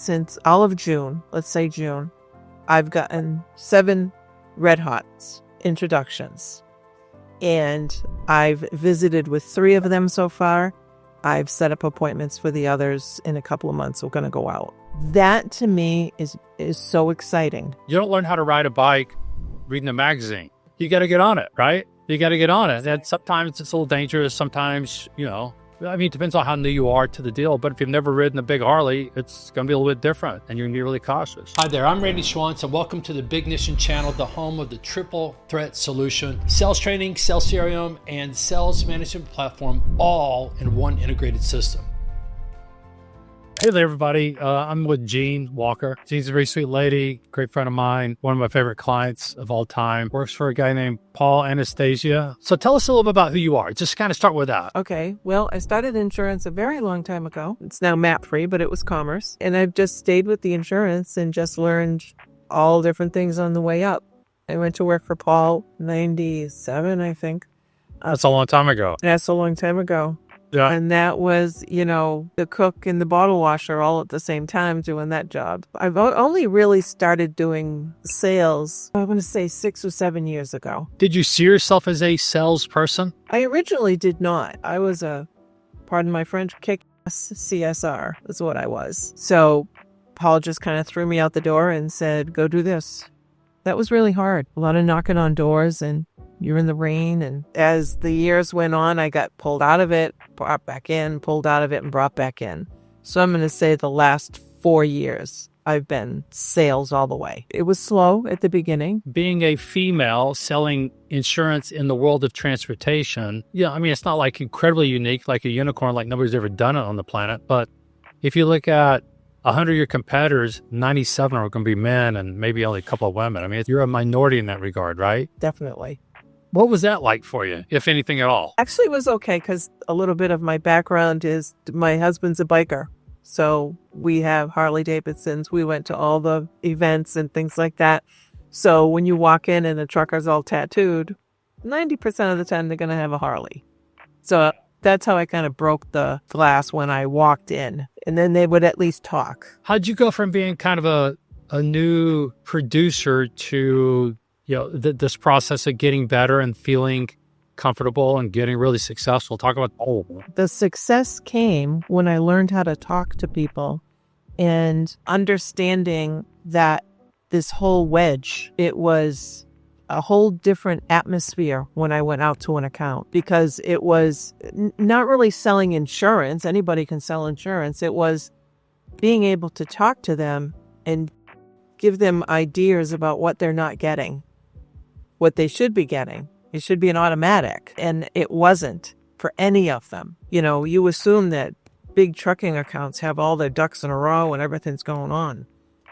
since all of June, let's say June, I've gotten 7 Red Hots introductions. And I've visited with 3 of them so far. I've set up appointments for the others in a couple of months. We're going to go out. That to me is so exciting. You don't learn how to ride a bike reading a magazine. You got to get on it, right? You got to get on it. And sometimes it's a little dangerous. Sometimes, it depends on how new you are to the deal. But if you've never ridden a big Harley, it's going to be a little bit different and you're going to be really cautious. Hi there, I'm Randy Schwantz and welcome to the Big Nation channel, the home of the triple threat solution, sales training, sales CRM, and sales management platform, all in one integrated system. Hey there, everybody. I'm with Jean Walker. Jean's a very sweet lady, great friend of mine, one of my favorite clients of all time. Works for a guy named Paul Anastasia. So tell us a little bit about who you are. Just kind of start with that. Okay. Well, I started insurance a very long time ago. It's now MAP-free, but it was commerce. And I've just stayed with the insurance and just learned all different things on the way up. I went to work for Paul 97, I think. That's a long time ago. That's a long time ago. Yeah. And that was, the cook and the bottle washer all at the same time doing that job. I've only really started doing sales, I'm going to say 6 or 7 years ago. Did you see yourself as a salesperson? I originally did not. I was pardon my French, kick-ass CSR is what I was. So Paul just kind of threw me out the door and said, go do this. That was really hard. A lot of knocking on doors and you're in the rain. And as the years went on, I got pulled out of it, brought back in, pulled out of it, and brought back in. So I'm going to say the last 4 years, I've been sales all the way. It was slow at the beginning. Being a female selling insurance in the world of transportation, it's not like incredibly unique, like a unicorn, like nobody's ever done it on the planet. But if you look at 100 of your competitors, 97 are going to be men and maybe only a couple of women. You're a minority in that regard, right? Definitely. What was that like for you, if anything at all? Actually, it was okay because a little bit of my background is my husband's a biker. So we have Harley Davidsons. We went to all the events and things like that. So when you walk in and the trucker's all tattooed, 90% of the time they're going to have a Harley. So that's how I kind of broke the glass when I walked in. And then they would at least talk. How'd you go from being kind of a new producer to this process of getting better and feeling comfortable and getting really successful? Talk about The success came when I learned how to talk to people and understanding that this whole wedge, it was a whole different atmosphere when I went out to an account because it was not really selling insurance. Anybody can sell insurance. It was being able to talk to them and give them ideas about what they're not getting. What they should be getting. It should be an automatic. And it wasn't for any of them. You assume that big trucking accounts have all their ducks in a row and everything's going on.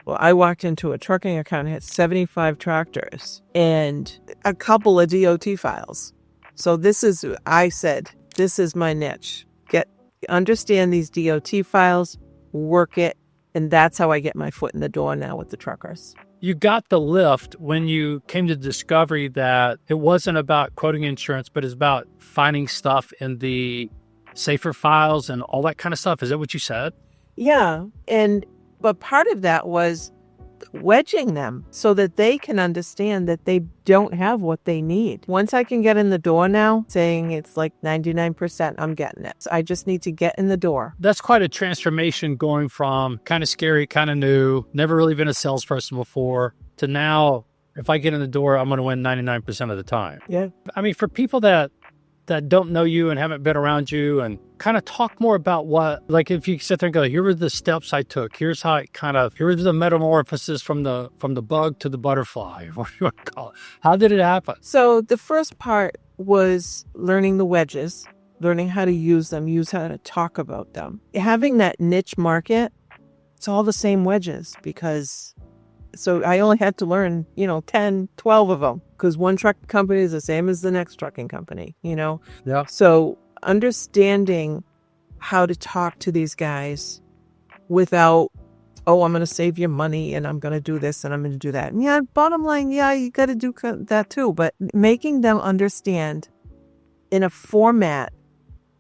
Well, I walked into a trucking account and had 75 tractors and a couple of DOT files. So I said, this is my niche. Understand these DOT files, work it, and that's how I get my foot in the door now with the truckers. You got the lift when you came to the discovery that it wasn't about quoting insurance, but it's about finding stuff in the safer files and all that kind of stuff. Is that what you said? Yeah. But part of that was wedging them so that they can understand that they don't have what they need. Once I can get in the door now, saying it's like 99%, I'm getting it. So I just need to get in the door. That's quite a transformation going from kind of scary, kind of new, never really been a salesperson before, to now, if I get in the door, I'm going to win 99% of the time. Yeah. For people that don't know you and haven't been around you, and kind of talk more about if you sit there and go, here were the steps I took. Here's how here's the metamorphosis from the bug to the butterfly, what do you want to call it? How did it happen? So the first part was learning the wedges, learning how to use them, how to talk about them. Having that niche market, it's all the same wedges so I only had to learn, 10, 12 of them because one trucking company is the same as the next trucking company, Yeah. So understanding how to talk to these guys without, I'm going to save your money and I'm going to do this and I'm going to do that. And yeah, bottom line, you got to do that too. But making them understand in a format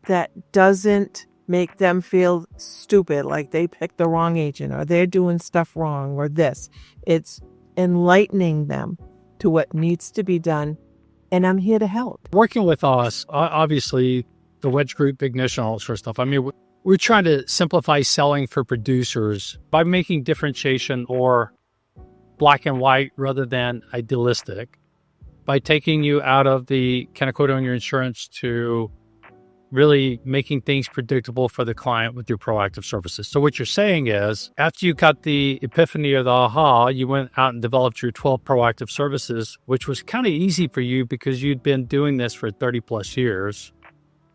that doesn't make them feel stupid, like they picked the wrong agent or they're doing stuff wrong or this. It's enlightening them to what needs to be done, and I'm here to help. Working with us, obviously, the Wedge Group, Big Nation, all that sort of stuff. I mean, we're trying to simplify selling for producers by making differentiation or black and white rather than idealistic, by taking you out of the kind of quote on your insurance to really making things predictable for the client with your proactive services. So what you're saying is, after you got the epiphany or the aha, you went out and developed your 12 proactive services, which was kind of easy for you because you'd been doing this for 30 plus years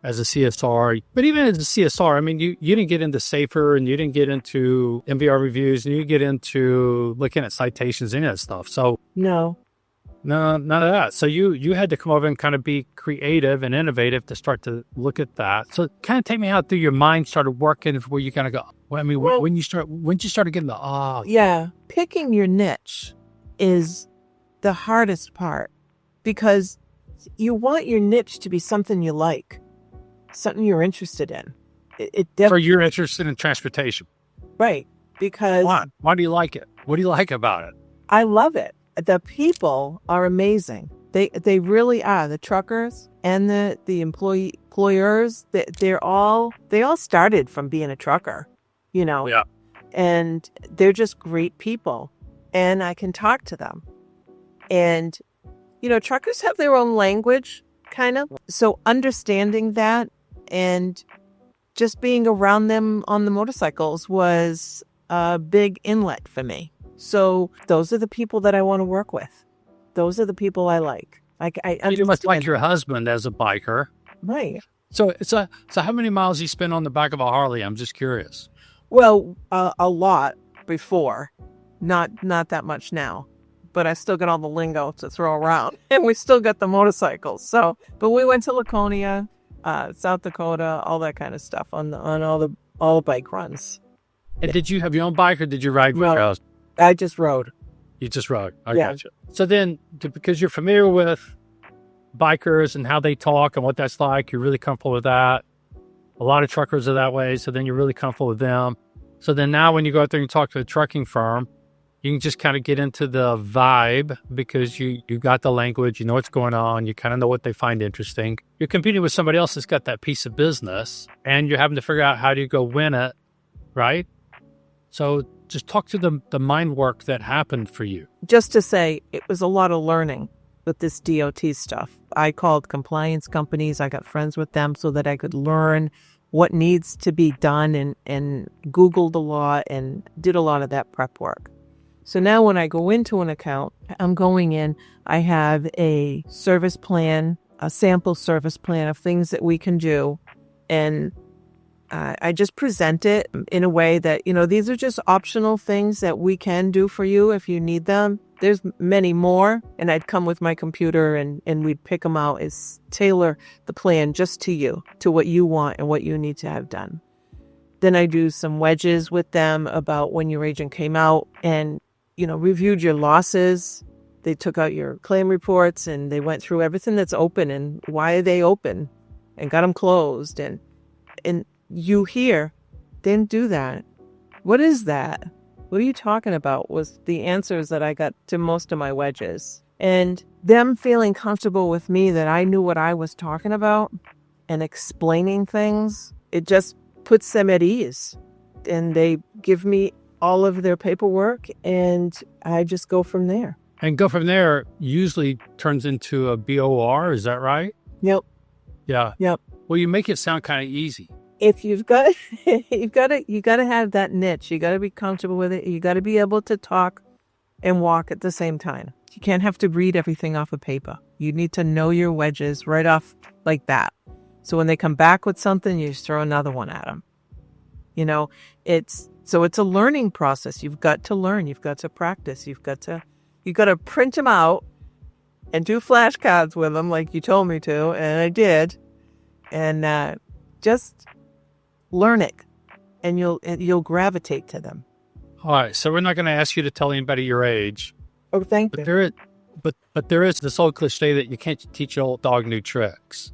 as a CSR. But even as a CSR, I mean, you didn't get into SAFER and you didn't get into MVR reviews and you didn't get into looking at citations, any of that stuff. So No. no, none of that. So you had to come over and kind of be creative and innovative to start to look at that. So kind of take me out through your mind started working where you kind of go, well, I mean, when you started getting the, Yeah. Picking your niche is the hardest part because you want your niche to be something you like, something you're interested in. So you're interested in transportation. Right. Because Why do you like it? What do you like about it? I love it. The people are amazing. They really are. The truckers and the employers, they all started from being a trucker, you know. Yeah. And they're just great people. And I can talk to them. And, you know, truckers have their own language, kind of. So understanding that and just being around them on the motorcycles was a big inlet for me. So those are the people that I want to work with. Those are the people I like. You must like your husband as a biker. Right. So how many miles do you spend on the back of a Harley? I'm just curious. Well, a lot before. Not that much now. But I still got all the lingo to throw around. And we still got the motorcycles. So, but we went to Laconia, South Dakota, all that kind of stuff on all the bike runs. And did you have your own bike or did you ride with your husband? I just rode. You just rode. I gotcha. So then, because you're familiar with bikers and how they talk and what that's like, you're really comfortable with that. A lot of truckers are that way. So then you're really comfortable with them. So then now when you go out there and talk to a trucking firm, you can just kind of get into the vibe because you got the language, you know what's going on, you kind of know what they find interesting. You're competing with somebody else that's got that piece of business and you're having to figure out how do you go win it, right? So just talk to the mind work that happened for you. Just to say, it was a lot of learning with this DOT stuff. I called compliance companies. I got friends with them so that I could learn what needs to be done and Googled a lot and did a lot of that prep work. So now when I go into an account, I'm going in, I have a service plan, a sample service plan of things that we can do. And I just present it in a way that, you know, these are just optional things that we can do for you if you need them. There's many more. And I'd come with my computer and we'd pick them out as tailor the plan just to you, to what you want and what you need to have done. Then I do some wedges with them about when your agent came out and, you know, reviewed your losses. They took out your claim reports and they went through everything that's open and why are they open and got them closed. And you here didn't do that. What is that? What are you talking about? Was the answers that I got to most of my wedges. And them feeling comfortable with me that I knew what I was talking about and explaining things, it just puts them at ease. And they give me all of their paperwork and I just go from there. And go from there usually turns into a BOR, is that right? Yep. Yeah. Yep. Well, you make it sound kind of easy. If you got to have that niche. You got to be comfortable with it. You got to be able to talk and walk at the same time. You can't have to read everything off of paper. You need to know your wedges right off like that. So when they come back with something, you just throw another one at them. You know, it's a learning process. You've got to learn. You've got to practice. You've got to print them out and do flashcards with them like you told me to, and I did. And just learn it, and you'll gravitate to them. All right, so we're not going to ask you to tell anybody your age. Oh, thank you. But there is this old cliche that you can't teach your old dog new tricks.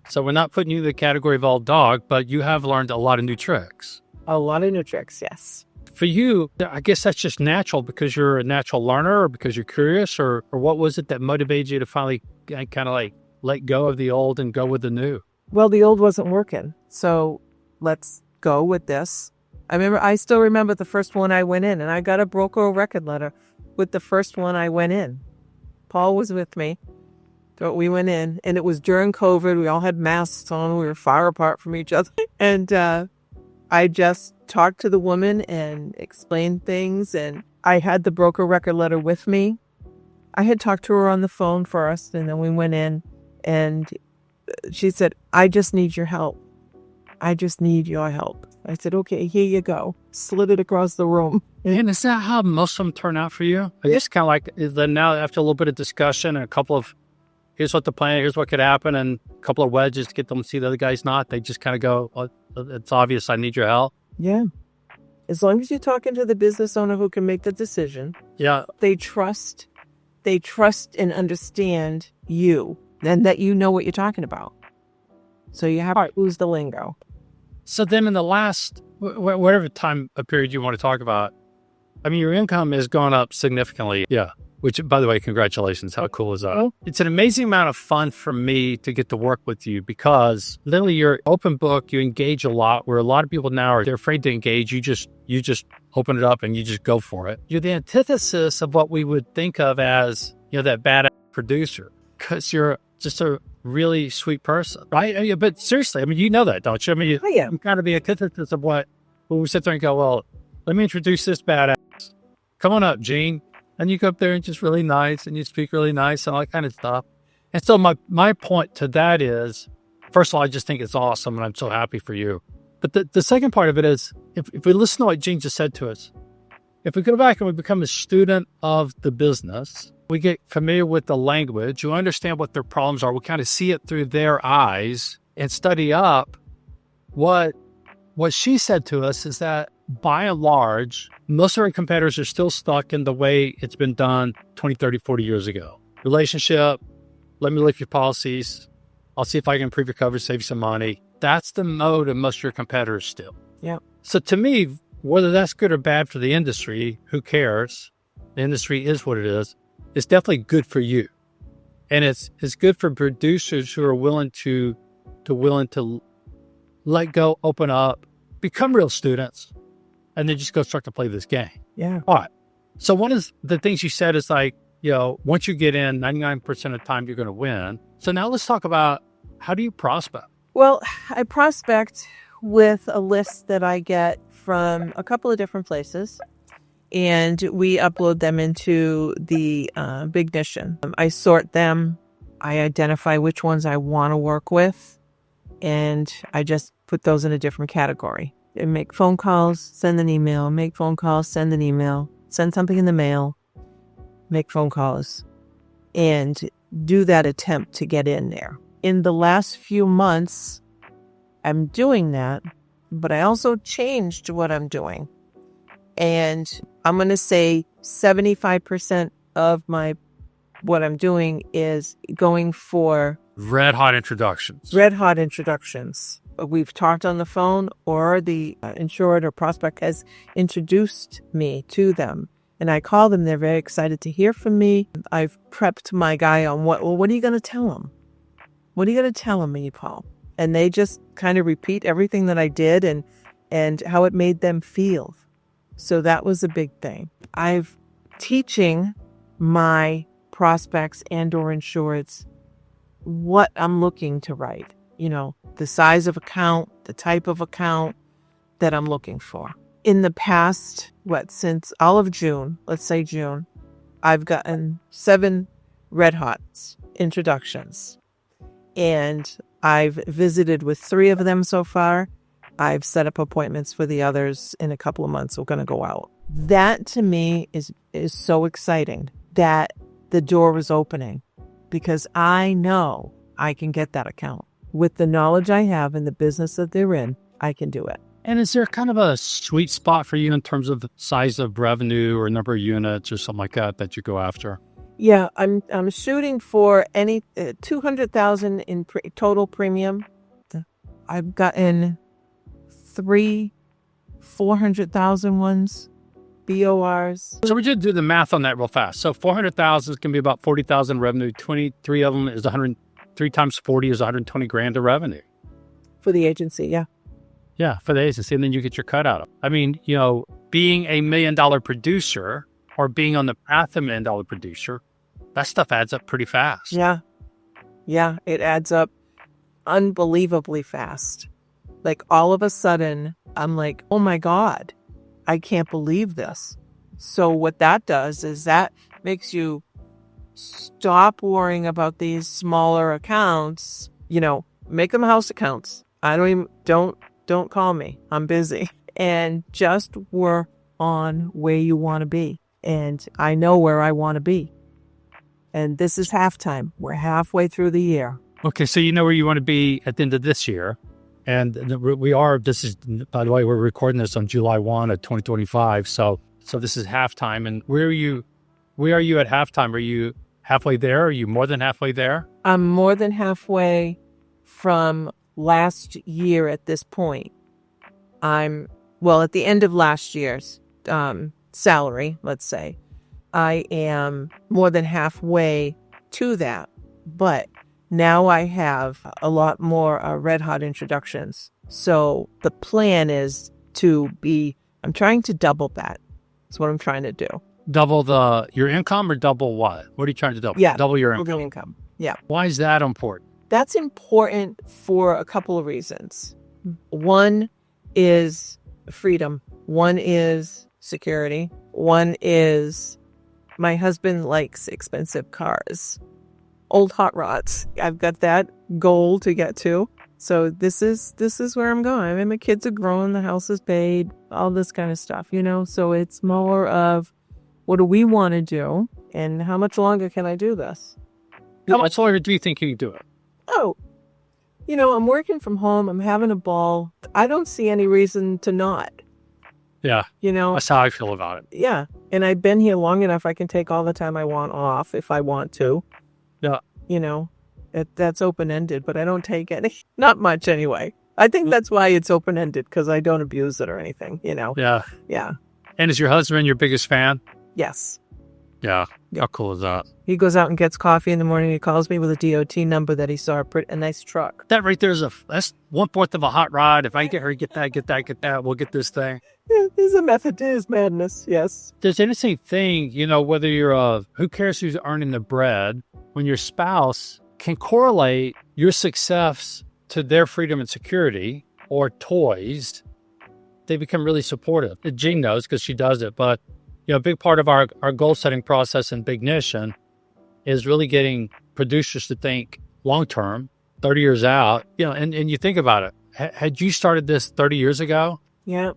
So we're not putting you in the category of old dog, but you have learned a lot of new tricks. A lot of new tricks, yes. For you, I guess that's just natural because you're a natural learner or because you're curious, or what was it that motivated you to finally kind of like let go of the old and go with the new? Well, the old wasn't working, so let's go with this. I still remember the first one I went in, and I got a broker record letter with the first one I went in. Paul was with me. So we went in, and it was during COVID. We all had masks on. We were far apart from each other. And I just talked to the woman and explained things, and I had the broker record letter with me. I had talked to her on the phone first, and then we went in, and she said, I just need your help. I just need your help. I said, okay, here you go. Slid it across the room. And is that how most of them turn out for you? It's kind of like then now after a little bit of discussion and a couple of, here's what the plan, here's what could happen, and a couple of wedges to get them to see the other guy's not, they just kind of go, oh, it's obvious I need your help. Yeah. As long as you're talking to the business owner who can make the decision. Yeah. They trust and understand you and that you know what you're talking about. So you have to lose the lingo. So then in the last, whatever time period you want to talk about, I mean, your income has gone up significantly. Yeah. Which, by the way, congratulations. How cool is that? Oh. It's an amazing amount of fun for me to get to work with you because literally you're open book, you engage a lot, where a lot of people now they're afraid to engage. You just open it up and you just go for it. You're the antithesis of what we would think of as, that badass producer because you're just a really sweet person, right? But seriously, I mean, you know that, don't you? I mean, I'm kind of the antithesis of when we sit there and go, well, let me introduce this badass. Come on up, Gene. And you go up there and just really nice and you speak really nice and all that kind of stuff. And so my point to that is, first of all, I just think it's awesome and I'm so happy for you. But the second part of it is, if we listen to what Gene just said to us, if we go back and we become a student of the business, we get familiar with the language, you understand what their problems are, we kind of see it through their eyes and study up. What she said to us is that by and large, most of our competitors are still stuck in the way it's been done 20, 30, 40 years ago. Relationship, let me lift your policies. I'll see if I can improve your coverage, save you some money. That's the mode of most of your competitors still. Yeah. So to me, whether that's good or bad for the industry, who cares? The industry is what it is. It's definitely good for you. And it's good for producers who are willing to let go, open up, become real students, and then just go start to play this game. Yeah. All right. So one of the things you said is like, once you get in, 99% of the time you're going to win. So now let's talk about how do you prospect? Well, I prospect with a list that I get from a couple of different places, and we upload them into the Bignition. I sort them. I identify which ones I want to work with, and I just put those in a different category. I make phone calls, send an email, make phone calls, send an email, send something in the mail, make phone calls, and do that attempt to get in there. In the last few months, I'm doing that, but I also changed what I'm doing. And I'm going to say 75% of what I'm doing is going for red hot introductions. We've talked on the phone, or the insured or prospect has introduced me to them. And I call them. They're very excited to hear from me. I've prepped my guy on what are you going to tell them? What are you going to tell them, Paul? And they just kind of repeat everything that I did and how it made them feel. So that was a big thing. I've teaching my prospects and or insureds what I'm looking to write. The size of account, the type of account that I'm looking for. In the past, since all of June, let's say June, I've gotten 7 Red Hots introductions. And I've visited with 3 of them so far. I've set up appointments for the others in a couple of months. We're going to go out. That to me is so exciting that the door is opening, because I know I can get that account. With the knowledge I have in the business that they're in, I can do it. And is there kind of a sweet spot for you in terms of the size of revenue or number of units or something like that you go after? Yeah, I'm shooting for any 200,000 in total premium. I've gotten 400,000 ones, BORs. So we just do the math on that real fast. So 400,000 can be about 40,000 revenue. 23 of them is 3 times 40 is 120 grand of revenue. For the agency, yeah. Yeah, for the agency. And then you get your cut out of it. I mean, being a $1 million producer or being on the path of $1 million producer, that stuff adds up pretty fast. Yeah. Yeah, it adds up unbelievably fast. Like all of a sudden, I'm like, oh my God, I can't believe this. So what that does is that makes you stop worrying about these smaller accounts, make them house accounts. Don't call me. I'm busy. And just work on where you want to be. And I know where I want to be. And this is halftime. We're halfway through the year. Okay, so you know where you want to be at the end of this year. And this is, by the way, we're recording this on July 1 of 2025. So this is halftime. And where are you at halftime? Are you halfway there? Are you more than halfway there? I'm more than halfway from last year at this point. At the end of last year's salary, let's say, I am more than halfway to that. But now I have a lot more red hot introductions. So the plan is I'm trying to double that. That's what I'm trying to do. Double your income or double what? What are you trying to double? Yeah. Double your income. Yeah. Why is that important? That's important for a couple of reasons. One is freedom. One is security. One is my husband likes expensive cars, old hot rods. I've got that goal to get to. So this is where I'm going. I mean, my kids are grown, the house is paid, all this kind of stuff, So it's more of what do we want to do and how much longer can I do this? How much longer do you think you can do it? Oh, I'm working from home. I'm having a ball. I don't see any reason to not. Yeah. That's how I feel about it. Yeah. And I've been here long enough. I can take all the time I want off if I want to. Yeah. That's open-ended, but I don't take any. Not much anyway. I think that's why it's open-ended, because I don't abuse it or anything, Yeah. Yeah. And is your husband your biggest fan? Yes. Yeah. How cool is that? He goes out and gets coffee in the morning. He calls me with a DOT number that he saw a nice truck. That right there that's 1/4 of a hot rod. If I get her, get that, we'll get this thing. Yeah, there's a method to his madness, yes. There's anything, whether you're who cares who's earning the bread, when your spouse can correlate your success to their freedom and security or toys, they become really supportive. Jean knows because she does it, but a big part of our goal setting process in Big Nation is really getting producers to think long term, 30 years out. And you think about it. Had you started this 30 years ago? Yeah.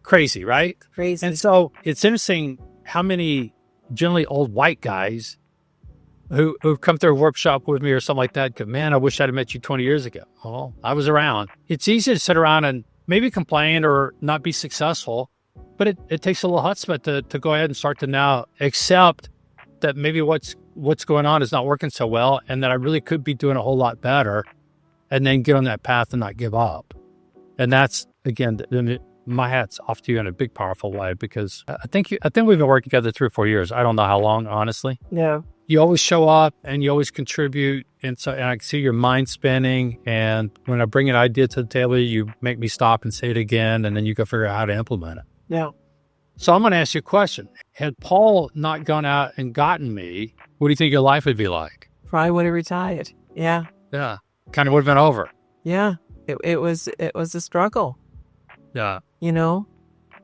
Crazy, right? Crazy. And so it's interesting how many generally old white guys who've come through a workshop with me or something like that go, man, I wish I'd have met you 20 years ago. Well, I was around. It's easy to sit around and maybe complain or not be successful, but it takes a little chutzpah to go ahead and start to now accept that maybe what's going on is not working so well and that I really could be doing a whole lot better, and then get on that path and not give up. And that's, again, my hat's off to you in a big, powerful way, because I think we've been working together 3 or 4 years. I don't know how long, honestly. Yeah. You always show up and you always contribute. And I can see your mind spinning. And when I bring an idea to the table, you make me stop and say it again. And then you go figure out how to implement it. Yeah. So I'm going to ask you a question. Had Paul not gone out and gotten me, what do you think your life would be like? Probably would have retired. Yeah. Yeah. Kind of would have been over. Yeah. It was a struggle. Yeah.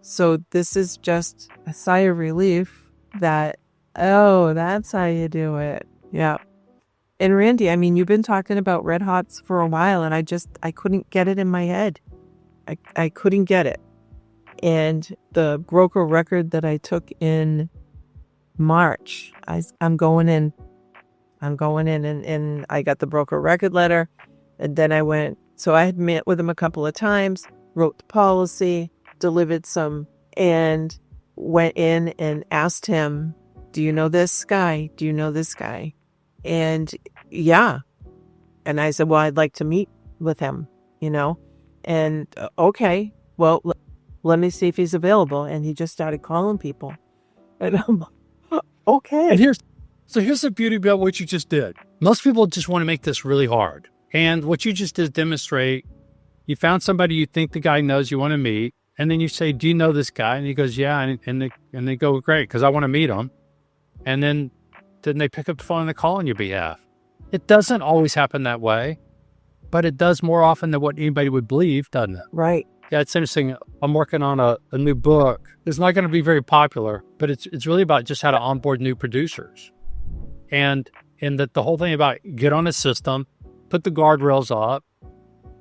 So this is just a sigh of relief that, oh, that's how you do it. Yeah. And Randy, I mean, you've been talking about red hots for a while, and I couldn't get it in my head. I couldn't get it. And the broker record that I took in March, I'm going in and I got the broker record letter. And then I had met with him a couple of times, wrote the policy, delivered some, and went in and asked him do you know this guy? Do you know this guy? And yeah. And I said, well, I'd like to meet with him, and okay, well, let me see if he's available. And he just started calling people. And I'm okay. And here's the beauty about what you just did. Most people just want to make this really hard. And what you just did demonstrate, you found somebody you think the guy knows you want to meet. And then you say, do you know this guy? And he goes, yeah. And they go, great, because I want to meet him. And then they pick up the phone and they call on your behalf. It doesn't always happen that way, but it does more often than what anybody would believe, doesn't it? Right. Yeah, it's interesting. I'm working on a new book. It's not going to be very popular, but it's really about just how to onboard new producers. And that the whole thing about get on a system, put the guardrails up,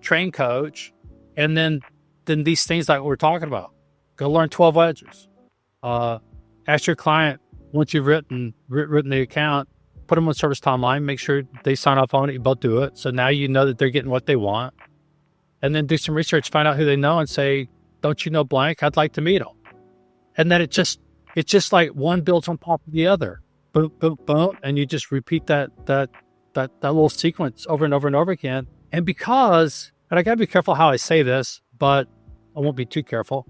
train coach, and then these things like we're talking about. Go learn 12 wedges. Ask your client, once you've written the account, put them on service timeline, make sure they sign off on it, you both do it. So now you know that they're getting what they want. And then do some research, find out who they know and say, don't you know blank? I'd like to meet them. And then it's just like one builds on top of the other. Boom, boom, boom. And you just repeat that little sequence over and over and over again. And I gotta be careful how I say this, but I won't be too careful.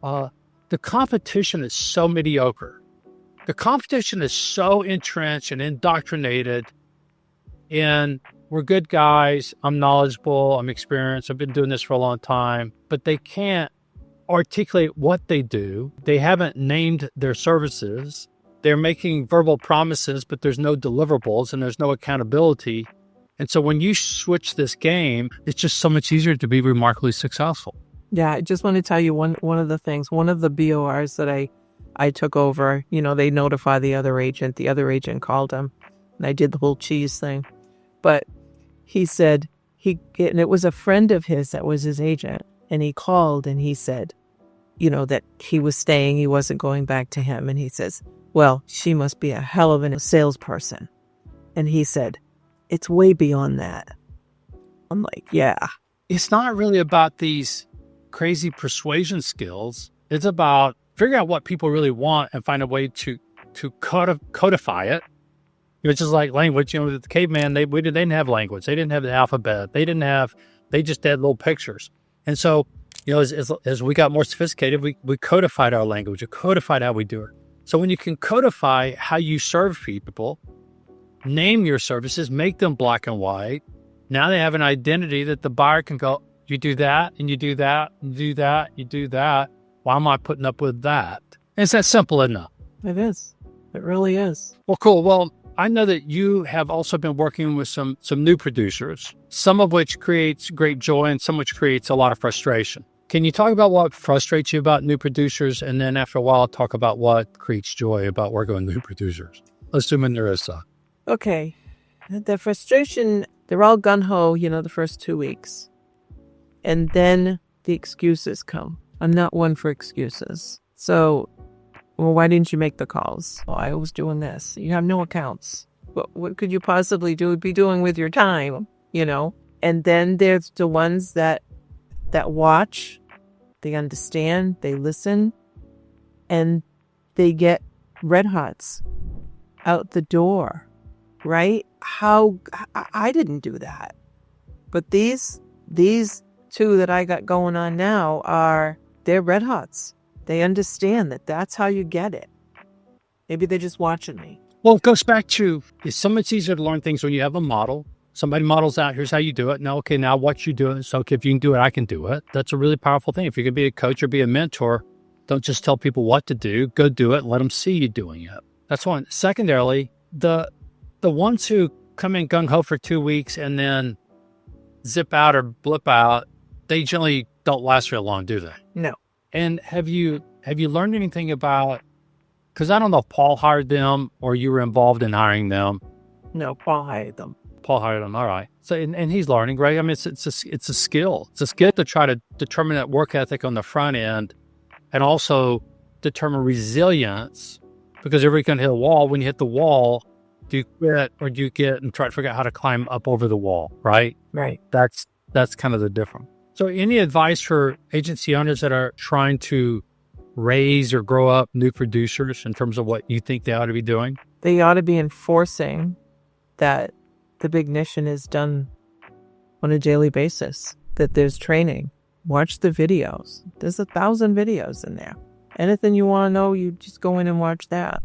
The competition is so mediocre. The competition is so entrenched and indoctrinated in we're good guys, I'm knowledgeable, I'm experienced, I've been doing this for a long time, but they can't articulate what they do. They haven't named their services. They're making verbal promises, but there's no deliverables and there's no accountability. And so when you switch this game, it's just so much easier to be remarkably successful. Yeah, I just want to tell you one of the things, one of the BORs that I took over, they notify the other agent called him, and I did the whole cheese thing. But he said, and it was a friend of his that was his agent, and he called and he said, that he was staying, he wasn't going back to him. And he says, well, she must be a hell of a salesperson. And he said, it's way beyond that. I'm like, yeah. It's not really about these crazy persuasion skills. It's about figuring out what people really want and find a way to codify it. It's just like language. The caveman, they didn't have language. They didn't have the alphabet. They just had little pictures. And so, as we got more sophisticated, we codified our language. We codified how we do it. So when you can codify how you serve people, name your services, make them black and white, now they have an identity that the buyer can go, you do that, and you do that, and you do that, you do that. Why am I putting up with that? And it's that simple enough. It is. It really is. Well, cool. Well, I know that you have also been working with some new producers, some of which creates great joy and some which creates a lot of frustration. Can you talk about what frustrates you about new producers? And then after a while, talk about what creates joy about working with new producers, assuming there is some. Okay. The frustration, they're all gung-ho, the first 2 weeks. And then the excuses come. I'm not one for excuses. So, well, why didn't you make the calls? Oh, I was doing this. You have no accounts. What could you possibly be doing with your time, And then there's the ones that watch, they understand, they listen, and they get red hots out the door, right? I didn't do that. But these two that I got going on now they're red hots. They understand that that's how you get it. Maybe they're just watching me. Well, it goes back to, it's so much easier to learn things when you have a model. Somebody models out, here's how you do it. Now, okay, now what you do it. So if you can do it, I can do it. That's a really powerful thing. If you can be a coach or be a mentor, don't just tell people what to do. Go do it and let them see you doing it. That's one. Secondarily, the ones who come in gung-ho for 2 weeks and then zip out or blip out, they generally don't last real long, do they? No. And have you learned anything about, because I don't know if Paul hired them or you were involved in hiring them. No, Paul hired them. Paul hired them. All right. So, and he's learning, right? I mean, it's a skill. It's a skill to try to determine that work ethic on the front end and also determine resilience, because everybody's going to hit a wall. When you hit the wall, do you quit or do you get and try to figure out how to climb up over the wall, right? Right. That's kind of the difference. So any advice for agency owners that are trying to raise or grow up new producers in terms of what you think they ought to be doing? They ought to be enforcing that the Big Mission is done on a daily basis, that there's training. Watch the videos. There's 1,000 videos in there. Anything you want to know, you just go in and watch that.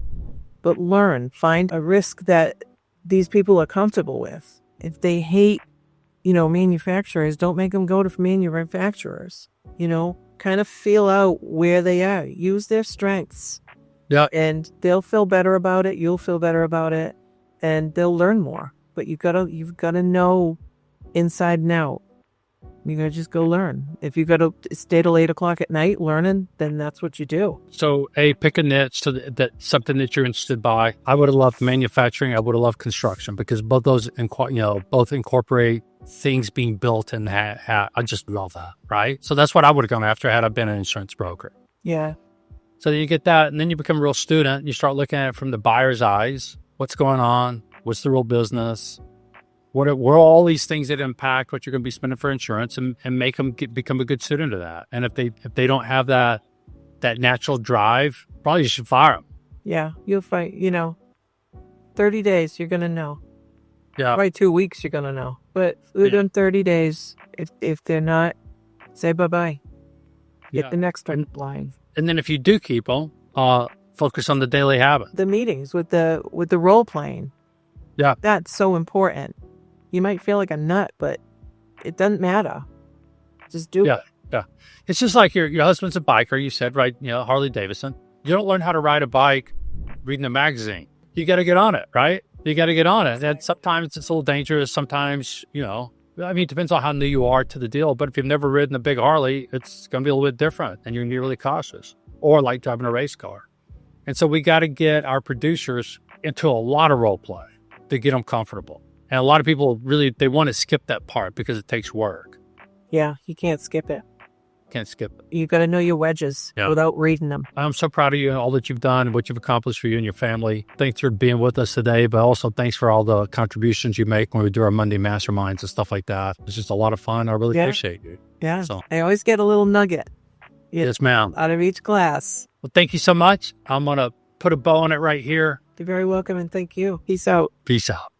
But learn, find a risk that these people are comfortable with. If they hate, manufacturers, don't make them go to manufacturers. Kind of feel out where they are. Use their strengths. Yeah. And they'll feel better about it. You'll feel better about it. And they'll learn more. But you've got to know inside and out. You got to just go learn. If you've got to stay till 8 o'clock at night learning, then that's what you do. So, pick a niche that's something that you're interested by. I would have loved manufacturing. I would have loved construction because both those, both incorporate things being built and I just love that, right? So that's what I would have gone after had I been an insurance broker. Yeah. So you get that, and then you become a real student. You start looking at it from the buyer's eyes. What's going on? What's the real business? What are all these things that impact what you're going to be spending for insurance, and make them become a good student of that. And if they don't have that natural drive, probably you should fire them. Yeah, you'll fight. 30 days, you're going to know. Yeah, probably 2 weeks, you're going to know. But within 30 days, if they're not, say bye-bye. Get the next one line. And then if you do keep them, focus on the daily habit. The meetings with the role playing. Yeah, that's so important. You might feel like a nut, but it doesn't matter. Just do it. Yeah. It's just like your husband's a biker, you said, right? Harley Davidson. You don't learn how to ride a bike reading a magazine. You got to get on it, right? You got to get on it. And sometimes it's a little dangerous. Sometimes, it depends on how new you are to the deal. But if you've never ridden a big Harley, it's going to be a little bit different and you're going to be really cautious, or like driving a race car. And so we got to get our producers into a lot of role play to get them comfortable. And a lot of people they want to skip that part because it takes work. Yeah, you can't skip it. Can't skip it. You got to know your wedges without reading them. I'm so proud of you and all that you've done and what you've accomplished for you and your family. Thanks for being with us today, but also thanks for all the contributions you make when we do our Monday masterminds and stuff like that. It's just a lot of fun. I really appreciate you. Yeah, so I always get a little nugget. Yes, ma'am. Out of each class. Well, thank you so much. I'm going to put a bow on it right here. You're very welcome, and thank you. Peace out. Peace out.